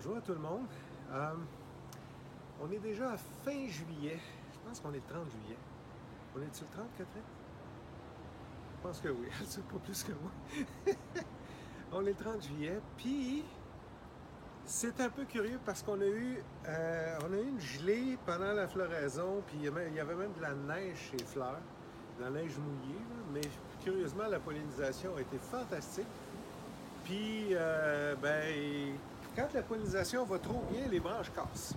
Bonjour à tout le monde. Euh, on est déjà à fin juillet. Je pense qu'on est le 30 juillet. On est-tu le 30, Catherine? Je pense que oui. Elle ne sait pas plus que moi. On est le 30 juillet. Puis, c'est un peu curieux parce qu'on a eu une gelée pendant la floraison. Puis, il y avait même de la neige chez les fleurs. De la neige mouillée. Là. Mais curieusement, la pollinisation a été fantastique. Puis, quand la pollinisation va trop bien, les branches cassent.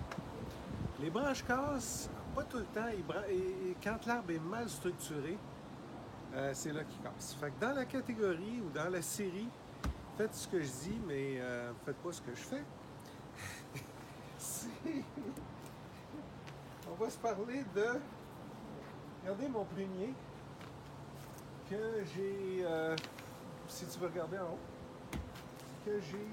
Les branches cassent, pas tout le temps. Quand l'arbre est mal structuré, c'est là qu'il casse. Fait que dans la catégorie ou dans la série, faites ce que je dis, mais faites pas ce que je fais. On va se parler de... Regardez mon prunier que j'ai... si tu veux regarder en haut, que j'ai...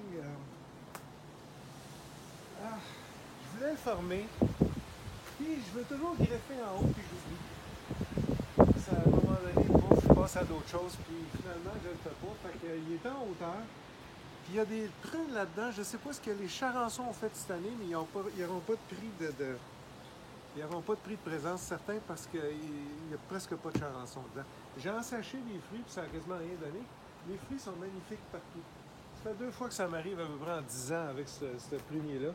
je voulais le former, puis je veux toujours greffer en haut, puis j'oublie. Ça, à un moment donné, je passe à d'autres choses, puis finalement, je ne le fais pas. Fait qu'il est en hauteur. Puis il y a des prunes là-dedans. Je ne sais pas ce que les charançons ont fait cette année, mais ils n'auront pas de prix ils n'auront pas de prix de présence certain parce qu'il n'y a presque pas de charançons dedans. J'ai ensaché les fruits, puis ça n'a quasiment rien donné. Les fruits sont magnifiques partout. Ça fait 2 fois que ça m'arrive à peu près en 10 ans avec ce prunier-là.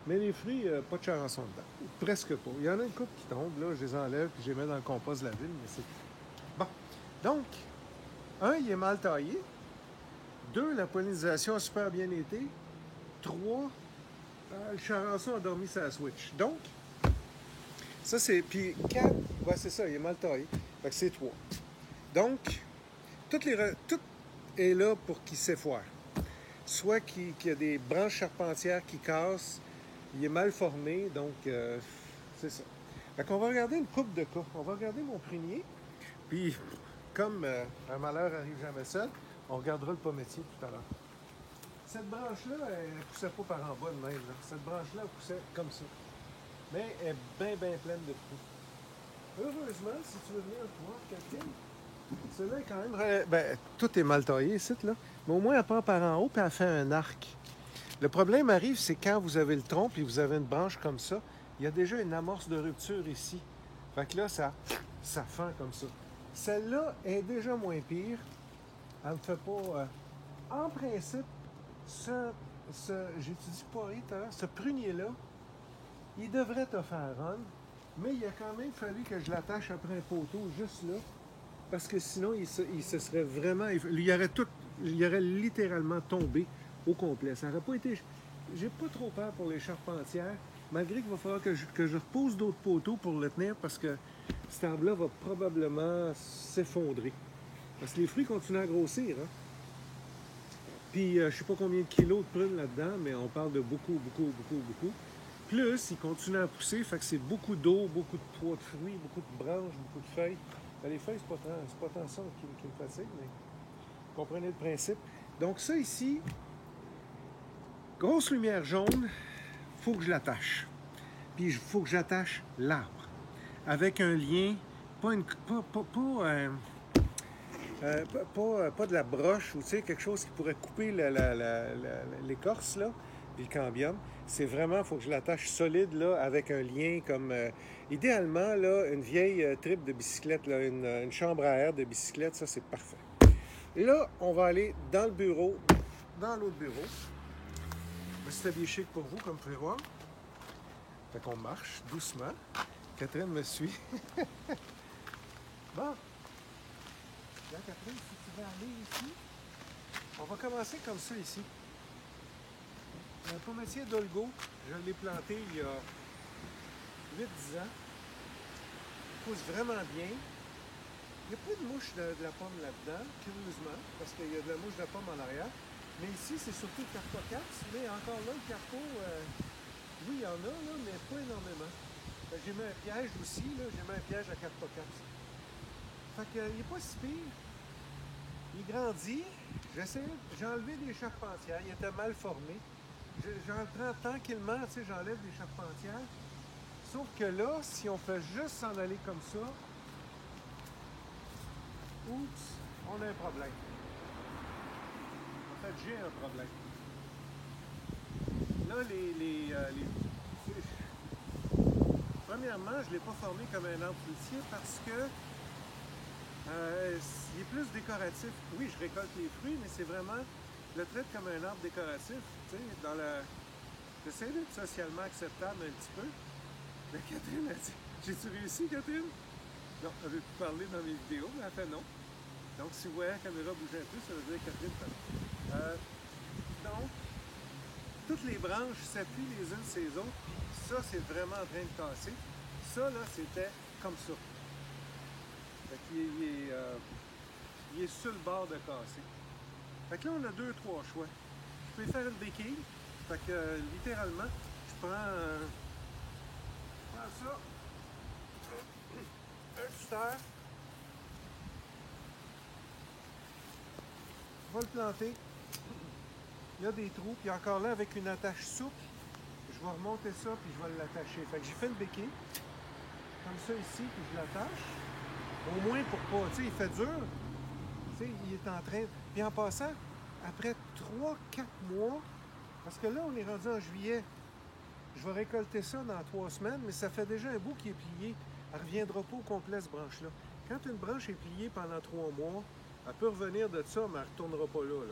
Mais les fruits, pas de charançon dedans. Presque pas. Il y en a une couple qui tombe, là, je les enlève puis je les mets dans le compost de la ville, mais c'est... Bon. Donc, il est mal taillé. 2, la pollinisation a super bien été. 3, le charançon a dormi sa switch. Donc, ça c'est... Puis 4, c'est ça, il est mal taillé. Fait que c'est 3. Donc, tout est là pour qu'il s'effoire. Soit qu'il y a des branches charpentières qui cassent, il est mal formé, donc c'est ça. Fait qu'on va regarder une coupe de cas. On va regarder mon prunier, puis comme un malheur arrive jamais seul, on regardera le pommetier tout à l'heure. Cette branche-là, elle ne poussait pas par en bas de même. Là. Cette branche-là, elle poussait comme ça. Mais elle est bien, bien pleine de fruits. Heureusement, si tu veux venir voir, Catherine, celle-là est quand même... tout est mal taillé ici, là. Mais au moins, elle prend par en haut, puis elle fait un arc. Le problème arrive, c'est quand vous avez le tronc et vous avez une branche comme ça, il y a déjà une amorce de rupture ici. Fait que là, ça fend comme ça. Celle-là est déjà moins pire. Elle ne me fait pas... En principe, j'étudie pas tout à l'heure, ce prunier-là, il devrait te faire run, mais il a quand même fallu que je l'attache après un poteau juste là, parce que sinon, il se serait vraiment... Il aurait littéralement tombé au complet. Ça n'aurait pas été... J'ai pas trop peur pour les charpentières, malgré qu'il va falloir que je repose d'autres poteaux pour le tenir parce que cet arbre-là va probablement s'effondrer. Parce que les fruits continuent à grossir. Hein? Puis, je sais pas combien de kilos de prunes là-dedans, mais on parle de beaucoup, beaucoup, beaucoup, beaucoup. Plus, il continue à pousser, fait que c'est beaucoup d'eau, beaucoup de poids de fruits, beaucoup de branches, beaucoup de feuilles. Ben, les feuilles, c'est pas tant ça qui me fatigue, mais vous comprenez le principe. Donc ça ici, grosse lumière jaune, il faut que je l'attache. Puis il faut que j'attache l'arbre avec un lien, pas de la broche ou quelque chose qui pourrait couper l'écorce, là, puis le cambium. C'est vraiment, il faut que je l'attache solide là, avec un lien comme... idéalement, là, une vieille tripe de bicyclette, là, une chambre à air de bicyclette, ça c'est parfait. Là, on va aller dans le bureau, dans l'autre bureau. C'est habillé chic pour vous, comme vous pouvez voir. Fait qu'on marche doucement. Catherine me suit. Bon. Là, Catherine, si tu veux aller ici, on va commencer comme ça ici. Un pommetier d'Olgo, je l'ai planté il y a 8-10 ans. Il pousse vraiment bien. Il n'y a pas de mouche de la pomme là-dedans, curieusement, parce qu'il y a de la mouche de la pomme en arrière. Mais ici, c'est surtout le carpocaps. Mais encore là, le carpo, oui, il y en a, là, mais pas énormément. J'ai mis un piège aussi, là, j'ai mis un piège à carpocaps. Fait qu'il n'est pas si pire. Il grandit. J'ai enlevé des charpentières. Il était mal formé. J'en prends tranquillement, tu sais, j'enlève des charpentières. Sauf que là, si on fait juste s'en aller comme ça, oups, on a un problème. En fait, j'ai un problème. Là, premièrement, je ne l'ai pas formé comme un arbre fruitier parce que il est plus décoratif. Oui, je récolte les fruits, mais c'est vraiment, je le traite comme un arbre décoratif. Tu sais, j'essaie d'être socialement acceptable un petit peu. Mais Catherine a dit, j'ai-tu réussi, Catherine? Non, elle veut plus parler dans mes vidéos, mais elle fait non. Donc, si vous voyez la caméra bouger un peu, ça veut dire que Catherine fait non. Donc, toutes les branches s'appuient les unes sur les autres, puis ça, c'est vraiment en train de casser. Ça, là, c'était comme ça. Fait qu'il est sur le bord de casser. Fait que là, on a 2-3 choix. Je peux faire une béquille. Fait que, littéralement, je prends ça, un tuteur, je vais le planter. Il y a des trous, puis encore là, avec une attache souple, je vais remonter ça, puis je vais l'attacher. Fait que j'ai fait une béquille, comme ça ici, puis je l'attache. Au moins pour pas, tu sais, il fait dur. Tu sais, il est en train... Puis en passant, après 3-4 mois, parce que là, on est rendu en juillet, je vais récolter ça dans 3 semaines, mais ça fait déjà un bout qui est plié. Elle ne reviendra pas au complet, cette branche-là. Quand une branche est pliée pendant 3 mois, elle peut revenir de ça, mais elle ne retournera pas là.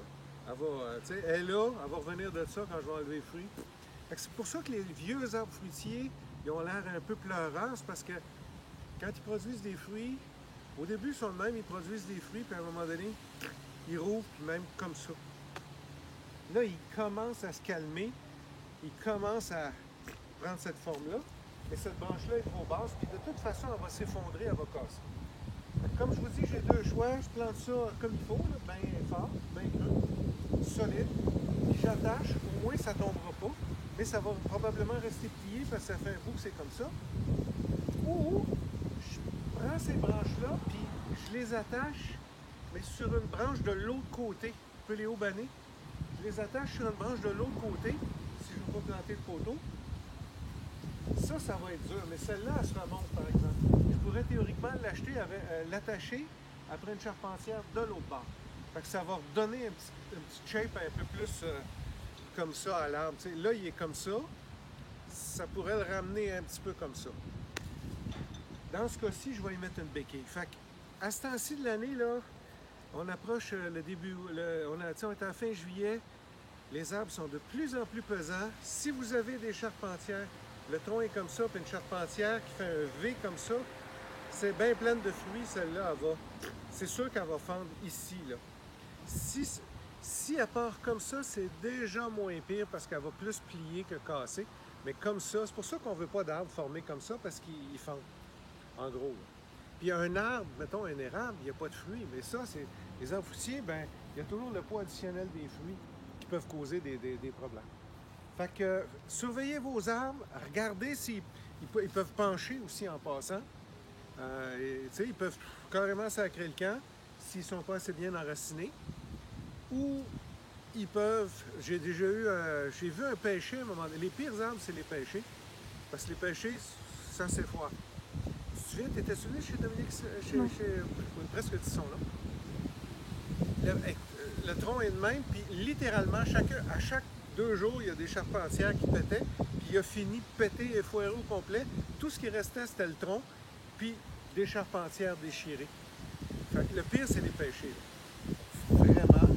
Elle va, tu sais, elle est là, elle va revenir de ça quand je vais enlever les fruits. C'est pour ça que les vieux arbres fruitiers, ils ont l'air un peu pleurants, c'est parce que quand ils produisent des fruits, au début, ils sont de même, ils produisent des fruits, puis à un moment donné, ils rouvrent, puis même comme ça. Là, ils commencent à se calmer, ils commencent à prendre cette forme-là, mais cette branche-là est trop basse, puis de toute façon, elle va s'effondrer, elle va casser. Comme je vous dis, j'ai 2 choix, je plante ça comme il faut, bien fort, bien creux, solide, puis j'attache, au moins ça ne tombera pas, mais ça va probablement rester plié parce que ça fait un bout que c'est comme ça. Ou je prends ces branches-là, puis je les attache, mais sur une branche de l'autre côté. Je peux les haubonner. Je les attache sur une branche de l'autre côté, si je ne veux pas planter le poteau. Ça va être dur, mais celle-là, elle se remonte, par exemple. Je pourrais théoriquement l'attacher après une charpentière de l'autre bord. Fait que ça va redonner une petite shape un peu plus comme ça à l'arbre. Là, il est comme ça. Ça pourrait le ramener un petit peu comme ça. Dans ce cas-ci, je vais y mettre une béquille. Fait qu'à ce temps-ci de l'année, là, on approche le début, on est à la fin juillet, les arbres sont de plus en plus pesants. Si vous avez des charpentières, le tronc est comme ça, puis une charpentière qui fait un V comme ça, c'est bien pleine de fruits, celle-là, c'est sûr qu'elle va fendre ici, là. Si elle part comme ça, c'est déjà moins pire parce qu'elle va plus plier que casser. Mais comme ça, c'est pour ça qu'on ne veut pas d'arbres formés comme ça parce qu'ils fondent, en gros. Là. Puis un arbre, mettons un érable, il n'y a pas de fruits, mais ça, c'est les arbres fruitiers, ben il y a toujours le poids additionnel des fruits qui peuvent causer des problèmes. Fait que surveillez vos arbres, regardez s'ils peuvent pencher aussi en passant. Ils peuvent carrément sacrer le camp s'ils ne sont pas assez bien enracinés. Ou ils peuvent, j'ai vu un pêcher à un moment donné. Les pires arbres, c'est les pêchers. Parce que les pêchers, ça s'effoire. Tu te souviens, tu étais souviens chez Dominique, presque ils sont là. Le tronc est de même, puis littéralement, à chaque 2 jours, il y a des charpentières qui pétaient, puis il a fini pété et foiré au complet. Tout ce qui restait, c'était le tronc, puis des charpentières déchirées. Fait que le pire, c'est les pêchers. Là. Vraiment.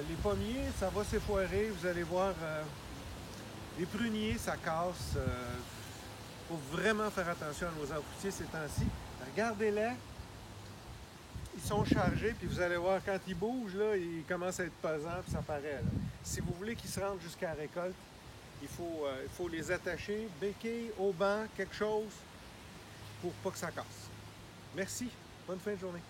Les pommiers, ça va s'effoirer, vous allez voir. Les pruniers, ça casse. Il faut vraiment faire attention à nos arbres fruitiers ces temps-ci. Regardez-les. Ils sont chargés, puis vous allez voir, quand ils bougent, là, ils commencent à être pesants, puis ça paraît. Là. Si vous voulez qu'ils se rendent jusqu'à la récolte, il faut les attacher, béquilles, au banc, quelque chose, pour pas que ça casse. Merci. Bonne fin de journée.